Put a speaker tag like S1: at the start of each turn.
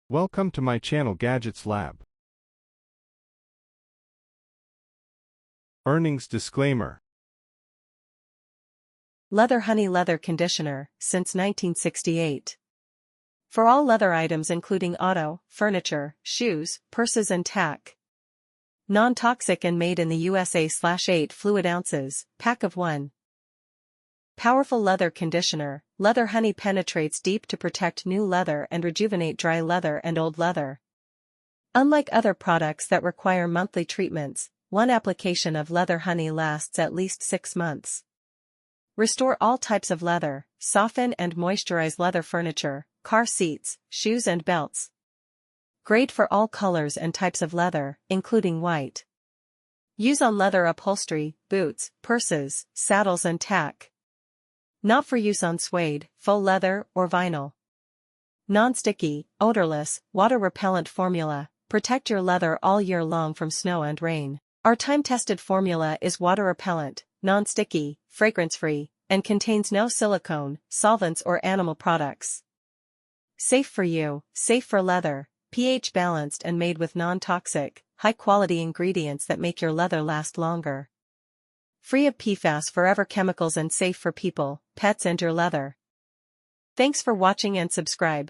S1: Welcome to my channel Gadgets Lab. Earnings disclaimer.
S2: Leather Honey Leather Conditioner, since 1968. For all leather items including auto, furniture, shoes, purses and tack. Non-toxic and made in the USA/8 fluid ounces, pack of 1. Powerful leather conditioner, Leather Honey penetrates deep to protect new leather and rejuvenate dry leather and old leather. Unlike other products that require monthly treatments, one application of Leather Honey lasts at least 6 months. Restore all types of leather, soften and moisturize leather furniture, car seats, shoes and belts. Great for all colors and types of leather, including white. Use on leather upholstery, boots, purses, saddles and tack. Not for use on suede, faux leather, or vinyl. Non-sticky, odorless, water-repellent formula. Protect your leather all year long from snow and rain. Our time-tested formula is water-repellent, non-sticky, fragrance-free, and contains no silicone, solvents or animal products. Safe for you, safe for leather, pH-balanced and made with non-toxic, high-quality ingredients that make your leather last longer. Free of PFAS, forever chemicals, and safe for people, pets and your leather. Thanks for watching and subscribe.